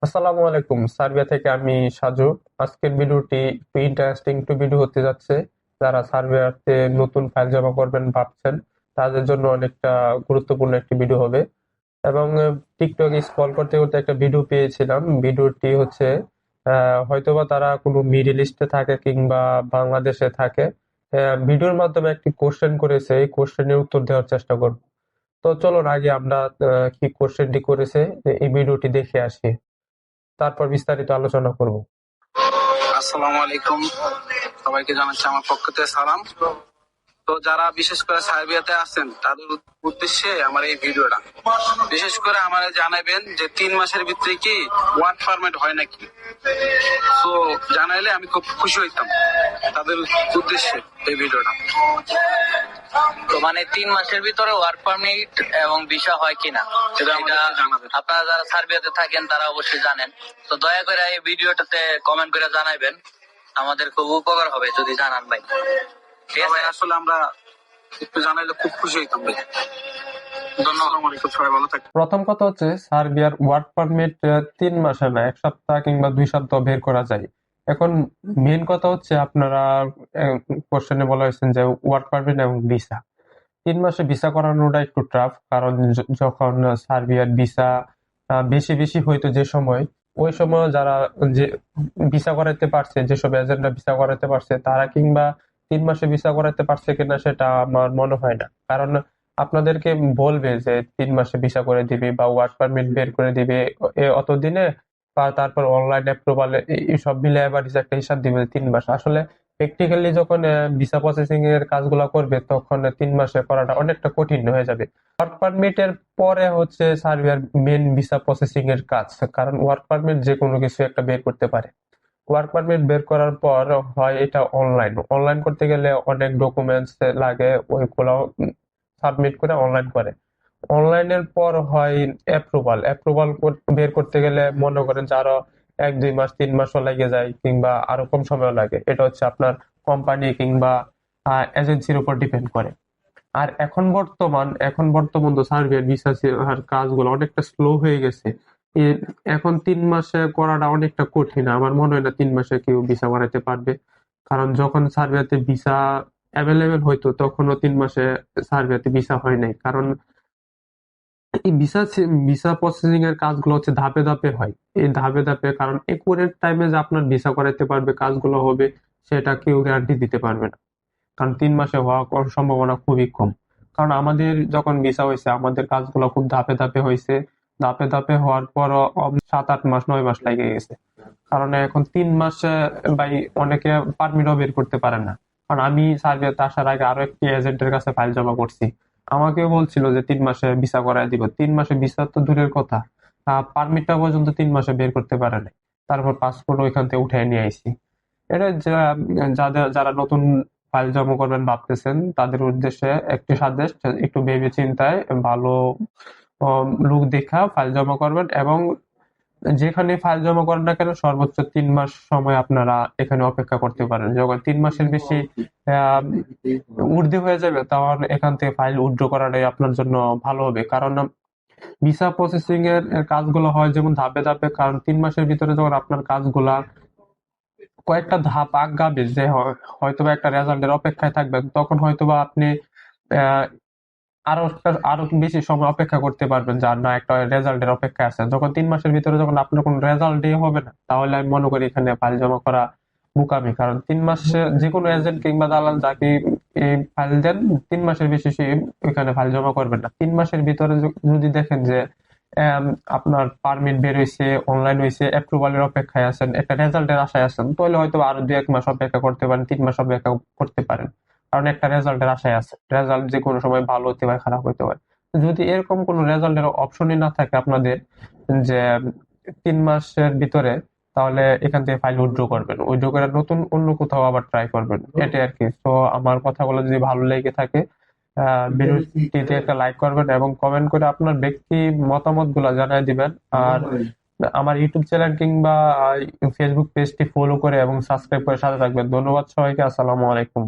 আসসালামু আলাইকুম। সার্বিয়া থেকে আমি সাজু। আজকের ভিডিওটি একটু ইন্টারেস্টিং ভিডিও হতে যাচ্ছে। যারা সার্বিয়াতে নতুন ফাইল জমা করবেন ভাবছেন, তাদের জন্য অনেকটা গুরুত্বপূর্ণ একটি ভিডিও হবে। এবং টিকটকে স্ক্রল করতে করতে একটা ভিডিও পেয়েছিলাম। ভিডিওটি হচ্ছে হয়তোবা তারা কোনো মিডল ইস্টে থাকে কিংবা বাংলাদেশে থাকে। ভিডিওর মাধ্যমে একটি কোশ্চেন করেছে, এই কোশ্চেনের উত্তর দেওয়ার চেষ্টা করব। তো চলুন আগে আমরা কি কোশ্চেনটি করেছে এই ভিডিওটি দেখে আসি, তারপর বিস্তারিত আলোচনা করব। আসসালামু আলাইকুম, সবাইকে জানাচ্ছি আমার পক্ষ থেকে সালাম। তো যারা বিশেষ করে সার্বিয়াতে আছেন তাদের উদ্দেশ্যে আমার এই ভিডিওটা। বিশেষ করে আমার জানাবেন যে 3 মাসের ভিতরে কি ওয়ার্ক পারমিট হয় নাকি। তো জানাইলে আমি খুব খুশি হইতাম। তাদের উদ্দেশ্যে এই ভিডিওটা। তো মানে 3 মাসের ভিতরে ওয়ার্ক পারমিট এবং ভিসা হয় কিনা সেটা আমাদেরকে জানাবেন। আপনারা যারা সার্বিয়াতে থাকেন তারা অবশ্যই জানেন। তো দয়া করে এই ভিডিওটাতে কমেন্ট করে জানাবেন, আমাদের খুব উপকার হবে যদি জানান ভাই। ঠিক আছে, আসলে আমরা একটু জানাইলে খুব খুশি হইতাম ভাই। ধন্যবাদ। সবাই ভালো থাকবেন। প্রথম কথা হচ্ছে, সার্বিয়ার ওয়ার্ক পারমিট 3 মাসে না, 1 সপ্তাহ কিংবা 2 সপ্তাহ বের করা যায়। এখন মেন কথা হচ্ছে, আপনারা কোশ্চেনে বলা হয়েছে যে ওয়ার্ক পারমিট এবং ভিসা 3 মাসে ভিসা করানোটা একটু টাফ। কারণ যখন সার্বিয়ার ভিসা বেশি বেশি হইতো যে সময়, ওই সময় যারা যে ভিসা করাতে পারছে, যেসব এজেন্টরা ভিসা করাতে পারছে, তারা কিংবা 3 মাসে ভিসা করাতে পারছে কিনা সেটা আমার মনে হয় না। কারণ আপনাদেরকে বলবে যে 3 মাসে ভিসা করে দিবে বা ওয়ার্ক পারমিট বের করে দিবে অতদিনে, বা তারপর অনলাইন অ্যাপ্রুভাল সব মিলে এভারেজ একটা হিসাব দিবে 3 মাস। আসলে প্র্যাকটিক্যালি যখন ভিসা প্রসেসিং এর কাজগুলো করবে, তখন 3 মাসে করাটা অনেকটা কঠিন হয়ে যাবে। ওয়ার্ক পারমিটের পরে হচ্ছে সার্বিয়ার মেন ভিসা প্রসেসিং এর কাজ। কারণ ওয়ার্ক পারমিট যে কোনো কিছু একটা বের করতে পারে। ওয়ার্ক পারমিট বের করার পর হয় এটা অনলাইন করতে গেলে অনেক ডকুমেন্টস লাগে, ওইগুলো সাবমিট করে অনলাইন করে। অনলাইনের পর হয় অ্যাপ্রুভাল বের করতে গেলে মনে করেন যে আরো 1-2 মাস 3 মাসও লেগে যায়, কিংবা আরো কম সময় লাগে। এটা হচ্ছে আপনার কোম্পানি কিংবা এজেন্সির উপর ডিপেন্ড করে। আর এখন বর্তমান তো সার্বিয়ার ভিসা কাজগুলো অনেকটা স্লো হয়ে গেছে। এখন 3 মাসে করাটা অনেকটা কঠিন। আমার মনে হয় না 3 মাসে কেউ ভিসা করাতে পারবে। কারণ যখন সার্বিয়াতে ভিসা অ্যাভেলেবেল হইতো, তখনও 3 মাসে সার্বিয়াতে ভিসা হয় নাই। কারণ এই ভিসা প্রসেসিং এর কাজগুলো হচ্ছে ধাপে ধাপে হয়। এই ধাপে ধাপে, কারণ একুরেট টাইমে যে আপনার ভিসা করাতে পারবে, কাজগুলো হবে, সেটা কেউ গ্যারান্টি দিতে পারবে না। কারণ 3 মাসে হওয়ার সম্ভাবনা খুবই কম। কারণ আমাদের যখন ভিসা হয়েছে, আমাদের কাজগুলো খুব ধাপে ধাপে হয়েছে। ধাপে ধাপে হওয়ার পরও 7-8 মাস 9 মাস লেগে গেছে। কারণ এখন 3 মাসে ভাই অনেকে পারমিটও বের করতে পারে না। কারণ আমি সার্বিয়াতে আসার আগে আরো একটি এজেন্টের কাছে ফাইল জমা করছি। আমাকেও বলছিল যে 3 মাসে ভিসা করায় দিব। 3 মাসে ভিসা তো দূরের কথা, পারমিটটা পর্যন্ত 3 মাসে বের করতে পারে নাই। তারপর পাসপোর্ট ওইখান থেকে উঠায় নিয়ে আইছি। এটা যারা নতুন ফাইল জমা করবেন ভাবতেছেন, তাদের উদ্দেশ্যে একটি সাজেস্ট, একটু ভেবে চিন্তায় ভালো লোক দেখা ফাইল জমা করবেন। এবং যেখানে ফাইল জমা করেন না কেন, সর্বোচ্চ 3 মাস সময় আপনারা এখানে অপেক্ষা করতে পারেন। যখন 3 মাসের বেশি ঊর্ধ্বে হয়ে যাবে, তখন এখান থেকে ফাইল উইথড্র করাটাই আপনার জন্য ভালো হবে। কারণ ভিসা প্রসেসিং এর কাজগুলো হয় যেমন ধাপে ধাপে। কারণ 3 মাসের ভিতরে যখন আপনার কাজগুলা কয়েকটা ধাপ আগাবে, যে হয়তোবা একটা রেজাল্টের অপেক্ষায় থাকবেন, তখন হয়তোবা আপনি আহ আরো বেশি সময় অপেক্ষা করতে পারবেন, যার না একটা রেজাল্টের অপেক্ষায় আছেন। যখন 3 মাসের ভিতরে যখন আপনার কোনো রেজাল্টই হবে না, তাহলে আমি মনে করি এখানে ফাইল জমা করা বোকামি। কারণ 3 মাসে যে কোনো এজেন্ট কিংবা দালাল যাকে এই ফাইল দেন, 3 মাসের বেশি সে ওইখানে ফাইল জমা করবেন না। 3 মাসের ভিতরে যদি দেখেন যে আপনার পারমিট বের হয়েছে, অনলাইন হয়েছে, অ্যাপ্রুভালের অপেক্ষায় আছেন, একটা রেজাল্টের আশায় আছেন, তাহলে হয়তো আরো 2-1 মাস অপেক্ষা করতে পারেন, 3 মাস অপেক্ষা করতে পারেন। কারণ একটা রেজাল্টের আশায় আছে, রেজাল্ট যে কোনো সময় ভালো হতে পারে, খারাপ হতে পারে। যদি এরকম কোনো রেজাল্টের অপশনই না থাকে আপনাদের, যে 3 মাসের ভিতরে, তাহলে এখান থেকে ফাইল উইথড্র করবেন, উইথড্র করে নতুন অন্য কোথাও আবার ট্রাই করবেন, এটাই আর কি। তো আমার কথাগুলো যদি ভালো লেগে থাকে, ভিডিওটিতে একটা লাইক করবেন এবং কমেন্ট করে আপনার ব্যক্তি মতামত গুলা জানাই দিবেন। আর আমার ইউটিউব চ্যানেল কিংবা ফেসবুক পেজটি ফলো করে এবং সাবস্ক্রাইব করে সাথে থাকবেন। ধন্যবাদ সবাইকে। আসসালামু আলাইকুম।